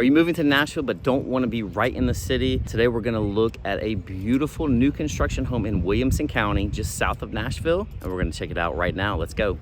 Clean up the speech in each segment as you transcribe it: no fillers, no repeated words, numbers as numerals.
Are you moving to Nashville but don't want to be right in the city? Today we're going to look at a beautiful new construction home in Williamson County, just south of Nashville, and we're going to check it out right now. Let's go.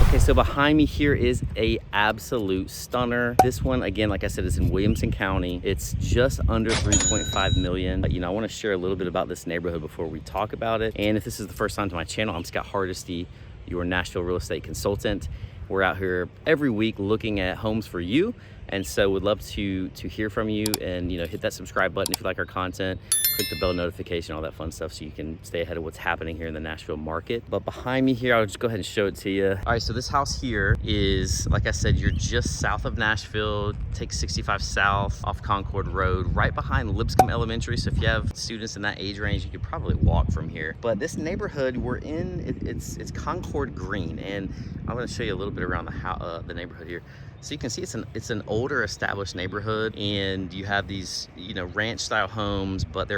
Okay, so behind me here is a absolute stunner. This one, again, like I said, is in Williamson County. It's just under 3.5 million. I want to share a little bit about this neighborhood before we talk about it. And if this is the first time to my channel, I'm Scott Hardesty, your Nashville real estate consultant. We're out here every week looking at homes for you, and so would love to hear from you. And hit that subscribe button if you like our content, click the bell notification, all that fun stuff, so you can stay ahead of what's happening here in the Nashville market. But behind me here, I'll just go ahead and show it to you. All right, so this house here is, like I said, you're just south of Nashville. Take 65 south off Concord Road, right behind Lipscomb Elementary. So if you have students in that age range, you could probably walk from here. But this neighborhood we're in, it's Concord Green, and I'm going to show you a little bit around the neighborhood here. So you can see it's an older established neighborhood, and you have these ranch style homes, but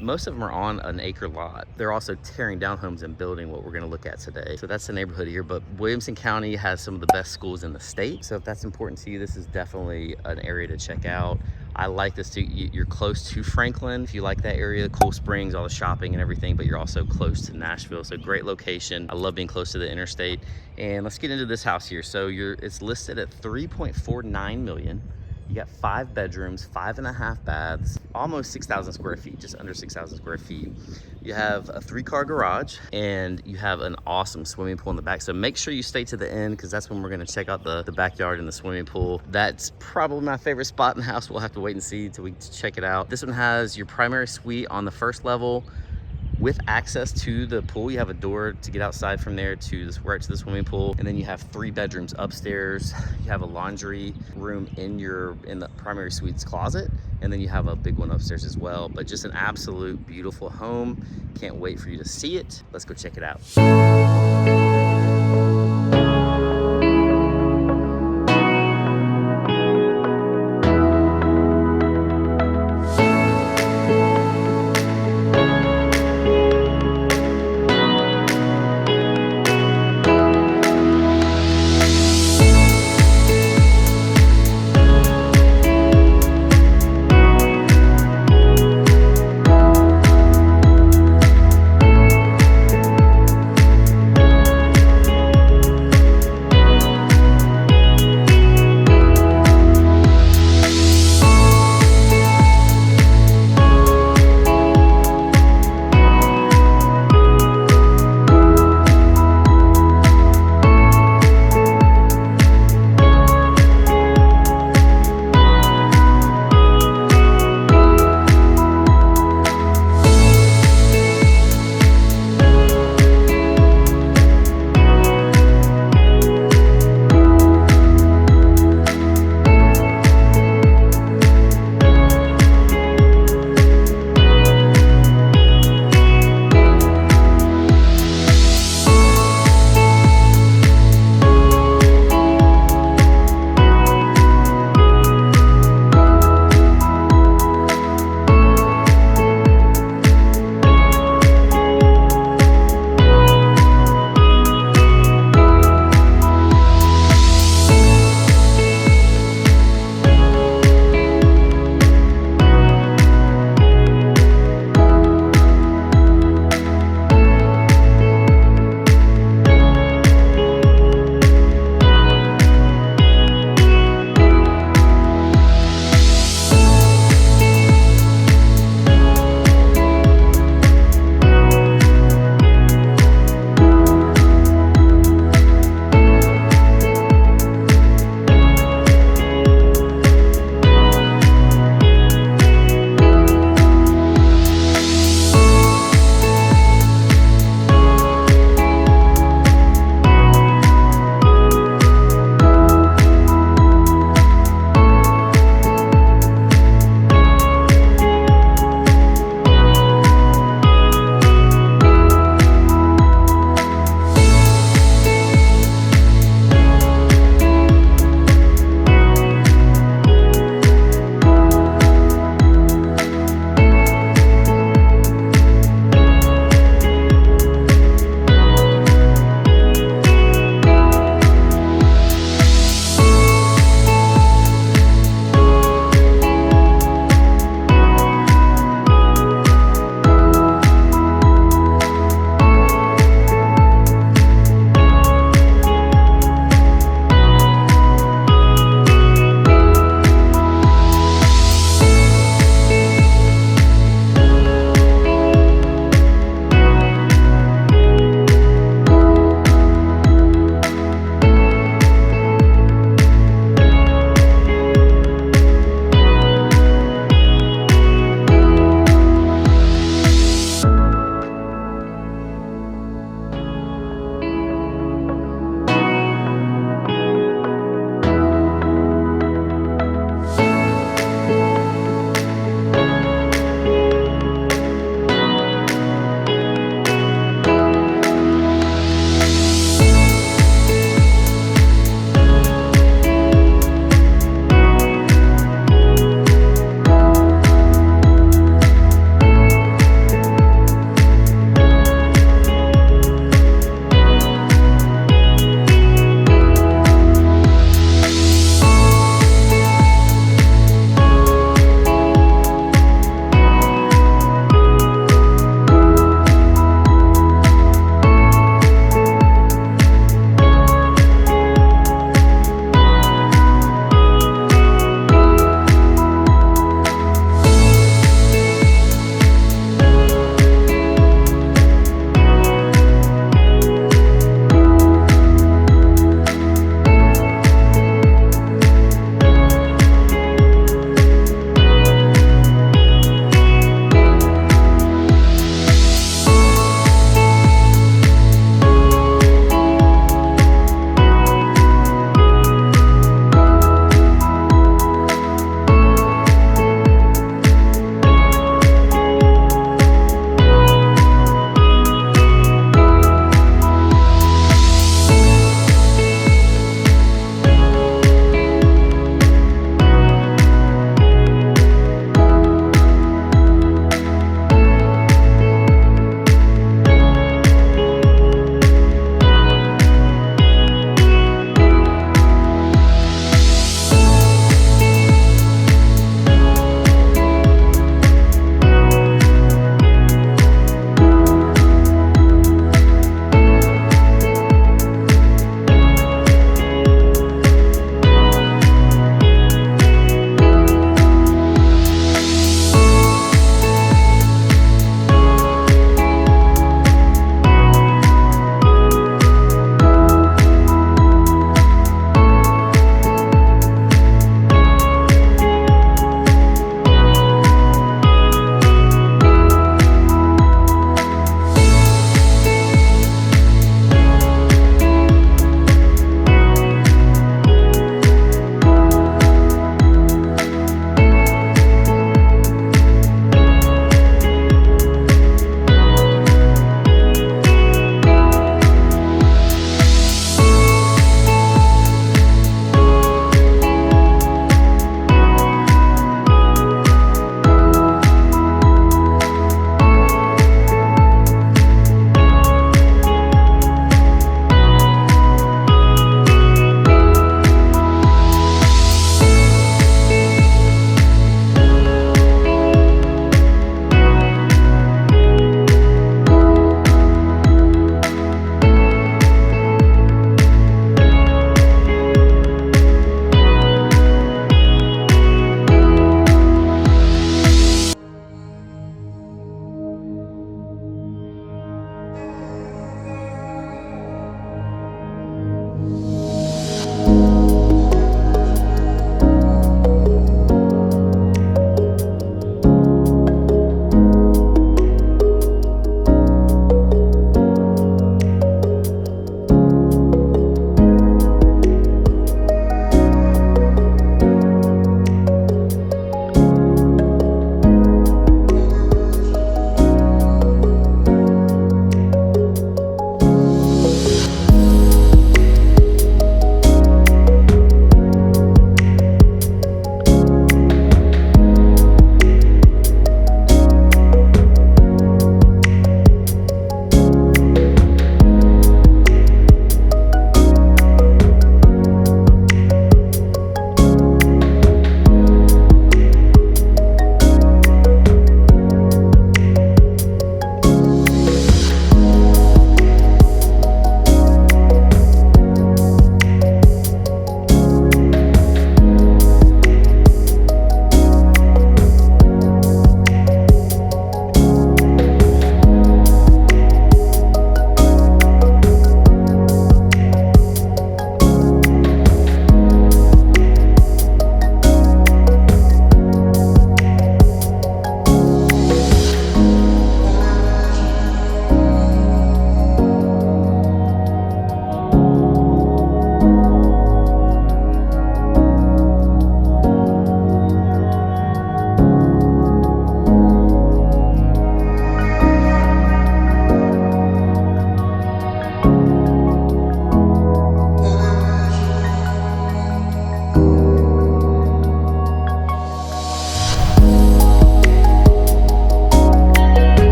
most of them are on an acre lot. They're also tearing down homes and building what we're going to look at today. So that's the neighborhood here. But Williamson County has some of the best schools in the state, so if that's important to you, this is definitely an area to check out. I like this too. You're close to Franklin if you like that area, Cool Springs, all the shopping and everything, but you're also close to Nashville. So great location. I love being close to the interstate. And let's get into this house here. So it's listed at 3.49 million. You got 5 bedrooms, 5.5 baths, almost 6,000 square feet, just under 6,000 square feet. You have a 3-car garage, and you have an awesome swimming pool in the back. So make sure you stay to the end, because that's when we're gonna check out the backyard and the swimming pool. That's probably my favorite spot in the house. We'll have to wait and see until we check it out. This one has your primary suite on the first level, with access to the pool. You have a door to get outside from there right to the swimming pool. And then you have 3 bedrooms upstairs. You have a laundry room in the primary suite's closet. And then you have a big one upstairs as well. But just an absolute beautiful home. Can't wait for you to see it. Let's go check it out.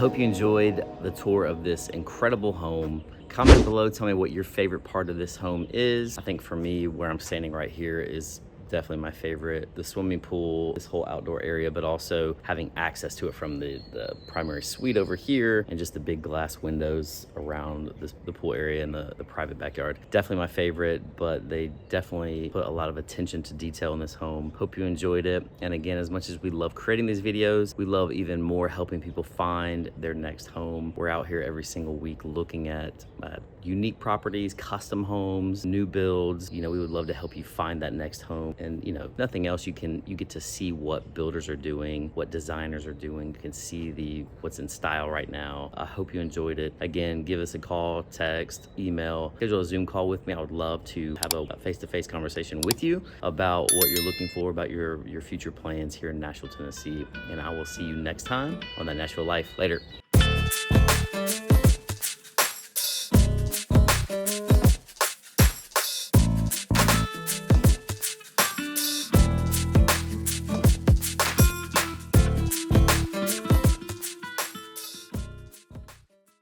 hope you enjoyed the tour of this incredible home. Comment below, tell me what your favorite part of this home is. I think for me, where I'm standing right here is definitely my favorite. The swimming pool, this whole outdoor area, but also having access to it from the primary suite over here, and just the big glass windows around the pool area and the private backyard. Definitely my favorite, but they definitely put a lot of attention to detail in this home. Hope you enjoyed it. And again, as much as we love creating these videos, we love even more helping people find their next home. We're out here every single week looking at unique properties, custom homes, new builds. You know, we would love to help you find that next home. And you know, if nothing else, you get to see what builders are doing, what designers are doing. You can see what's in style right now. I hope you enjoyed it. Again, give us a call, text, email, schedule a Zoom call with me. I would love to have a face-to-face conversation with you about what you're looking for, about your future plans here in Nashville, Tennessee. And I will see you next time on That Nashville Life. Later.